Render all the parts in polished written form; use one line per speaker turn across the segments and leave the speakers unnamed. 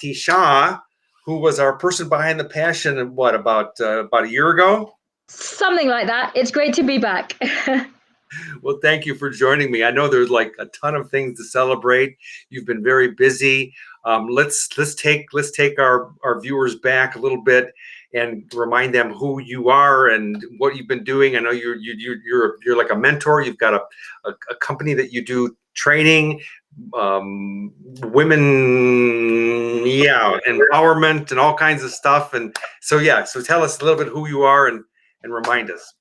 Kakati-Shah, who was our person behind the passion, about a year ago?
Something like that. It's great to be back.
Well, thank you for joining me. I know there's like a ton of things to celebrate. You've been very busy. Let's take our viewers back a little bit and remind them who you are and what you've been doing. I know you're like a mentor. You've got a company that you do training, women, empowerment and all kinds of stuff. And so tell us a little bit who you are and remind us.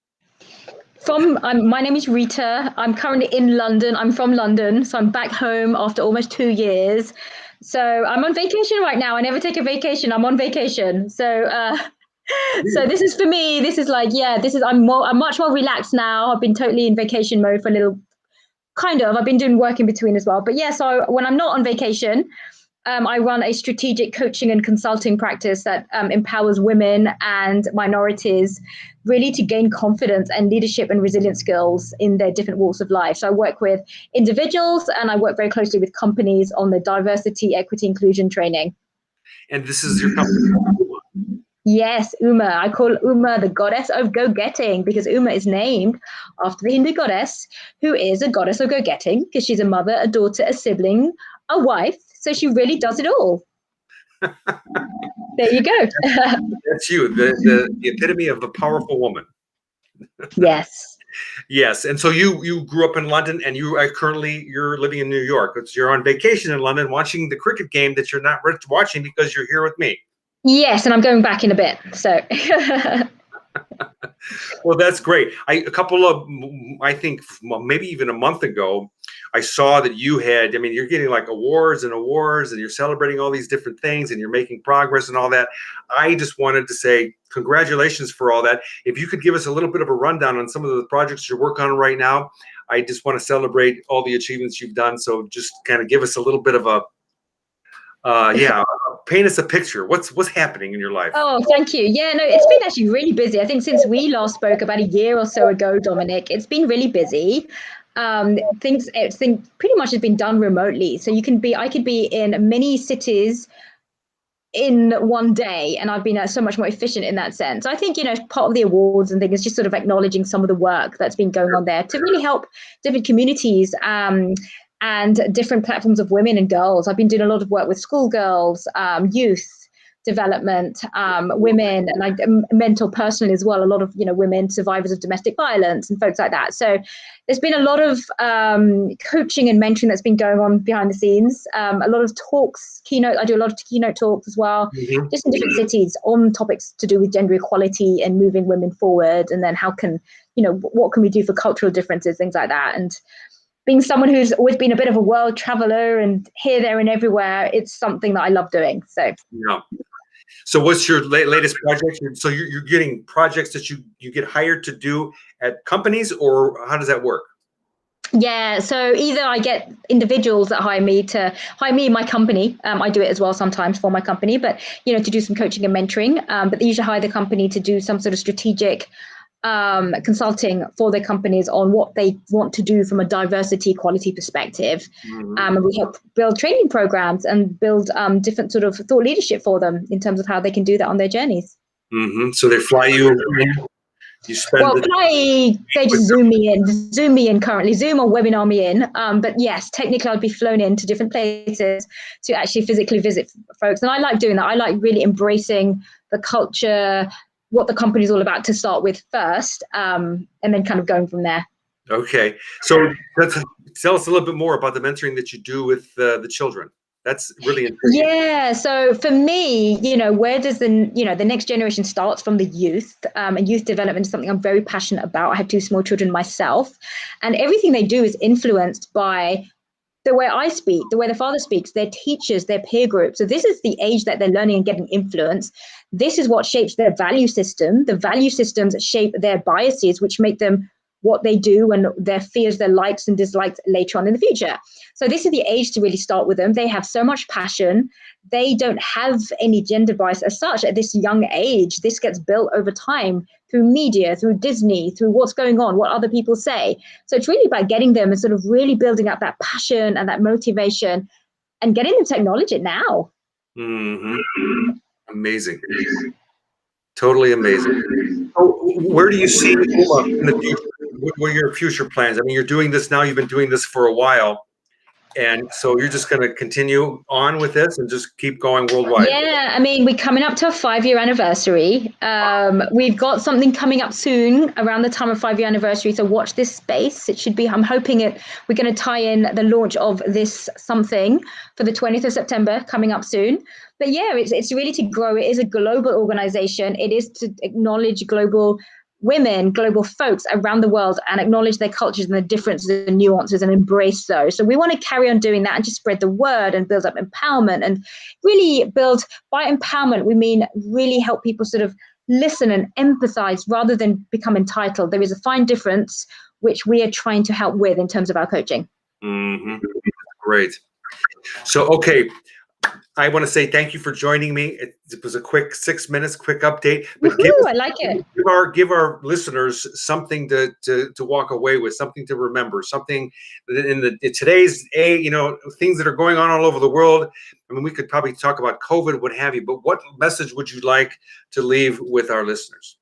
My name is Rita. I'm currently in London. I'm from London, so I'm back home after almost 2 years. So I'm on vacation right now. I never take a vacation. I'm on vacation. So this is for me. This is like, I'm much more relaxed now. I've been totally in vacation mode for a little, kind of. I've been doing work in between as well. But yeah, so when I'm not on vacation, I run a strategic coaching and consulting practice that empowers women and minorities really to gain confidence and leadership and resilience skills in their different walks of life. So I work with individuals and I work very closely with companies on the diversity, equity, inclusion training.
And this is your company?
Yes, Uma. I call Uma the goddess of go-getting because Uma is named after the Hindu goddess who is a goddess of go-getting because she's a mother, a daughter, a sibling, a wife. So she really does it all. There you go.
That's you, the epitome of a powerful woman.
Yes.
Yes. And so you grew up in London and you're living in New York. You're on vacation in London watching the cricket game that you're not watching because you're here with me.
Yes, and I'm going back in a bit. So
well, that's great. I think maybe even a month ago, I saw that you're getting like awards and you're celebrating all these different things and you're making progress and all that. I just wanted to say congratulations for all that. If you could give us a little bit of a rundown on some of the projects you're working on right now, I just want to celebrate all the achievements you've done. So just kind of give us a little bit of a, paint us a picture. What's happening in your life?
Oh, thank you. Yeah, no, it's been actually really busy. I think since we last spoke about a year or so ago, Dominic, it's been really busy. Things pretty much has been done remotely. So I could be in many cities in one day, and I've been so much more efficient in that sense. I think, part of the awards and things is just sort of acknowledging some of the work that's been going on there to really help different communities and different platforms of women and girls. I've been doing a lot of work with schoolgirls, youth development, women, and I mentor personally as well, a lot of, women survivors of domestic violence and folks like that. So there's been a lot of coaching and mentoring that's been going on behind the scenes. A lot of talks, I do a lot of keynote talks as well, just in different cities on topics to do with gender equality and moving women forward. And then how can, what can we do for cultural differences, things like that. And being someone who's always been a bit of a world traveler and here, there, and everywhere, it's something that I love doing. So,
yeah. So what's your latest project? So you're getting projects that you get hired to do at companies, or how does that work?
Yeah, so either I get individuals that hire me in my company. I do it as well sometimes for my company, but to do some coaching and mentoring. But they usually hire the company to do some sort of strategic consulting for their companies on what they want to do from a diversity equality perspective. And we help build training programs and build different sort of thought leadership for them in terms of how they can do that on their journeys.
So they fly you.
They just Zoom me in currently, Zoom or webinar me in. But yes, technically I'd be flown in to different places to actually physically visit folks. And I like doing that. I like really embracing the culture, what the company is all about to start with first, and then kind of going from there.
Okay. So tell us a little bit more about the mentoring that you do with the children. That's really interesting.
Yeah. So for me, where does the next generation starts from the youth, and youth development is something I'm very passionate about. I have 2 small children myself, and everything they do is influenced by the way I speak, the way the father speaks, their teachers, their peer group. So this is the age that they're learning and getting influence. This is what shapes their value system. The value systems shape their biases, which make them what they do and their fears, their likes and dislikes later on in the future. So this is the age to really start with them. They have so much passion. They don't have any gender bias as such at this young age. This gets built over time through media, through Disney, through what's going on, what other people say. So it's really about getting them and sort of really building up that passion and that motivation and getting them to acknowledge it now.
Hmm. Amazing. Totally amazing. So where do you see Uma in the future? What are your future plans? I mean, you're doing this now. You've been doing this for a while, and so you're just going to continue on with this and just keep going worldwide.
Yeah, I mean, we're coming up to a 5-year anniversary. We've got something coming up soon around the time of 5-year anniversary. So watch this space. It should be, I'm hoping we're going to tie in the launch of this something for the 20th of September coming up soon. But yeah, it's really to grow. It is a global organization. It is to acknowledge global women, global folks around the world and acknowledge their cultures and the differences and nuances and embrace those. So we want to carry on doing that and just spread the word and build up empowerment and really build, by empowerment, we mean really help people sort of listen and empathize rather than become entitled. There is a fine difference which we are trying to help with in terms of our coaching.
Mm-hmm. Great. So, okay. I want to say thank you for joining me. It was a quick 6 minutes, quick update. But
I like it.
Give our listeners something to walk away with, something to remember, something in today's things that are going on all over the world. I mean, we could probably talk about COVID, what have you. But what message would you like to leave with our listeners?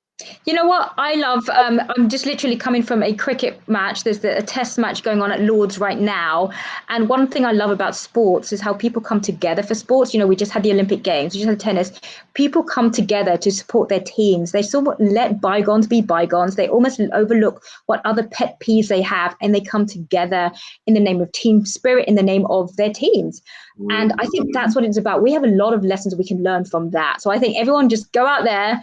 You know what I love? I'm just literally coming from a cricket match. There's a test match going on at Lord's right now. And one thing I love about sports is how people come together for sports. You know, we just had the Olympic Games, we just had tennis. People come together to support their teams. They sort of let bygones be bygones. They almost overlook what other pet peeves they have, and they come together in the name of team spirit, in the name of their teams. And I think that's what it's about. We have a lot of lessons we can learn from that. So I think everyone just go out there,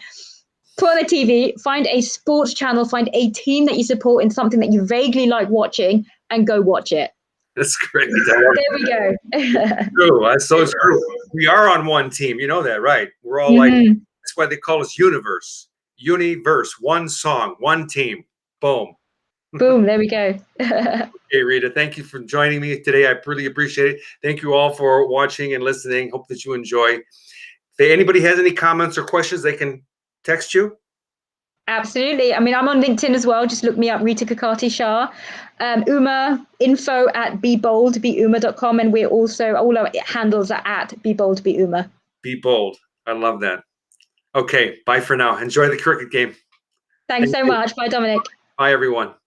put on the TV, find a sports channel, find a team that you support in something that you vaguely like watching, and go watch it.
That's great.
There we go.
True. That's so true. We are on one team. You know that, right? We're all like, that's why they call us universe. Universe, one song, one team. Boom.
Boom. There we go.
Hey, Rita, thank you for joining me today. I really appreciate it. Thank you all for watching and listening. Hope that you enjoy. If anybody has any comments or questions, they can text you.
Absolutely. I mean, I'm on LinkedIn as well. Just look me up, Rita Kakati-Shah. Uma, info at beboldbeuma.com. And we're also, all our handles are at beboldbeuma.
Be bold. I love that. Okay. Bye for now. Enjoy the cricket game.
Thanks so much. Bye, Dominic.
Bye, everyone.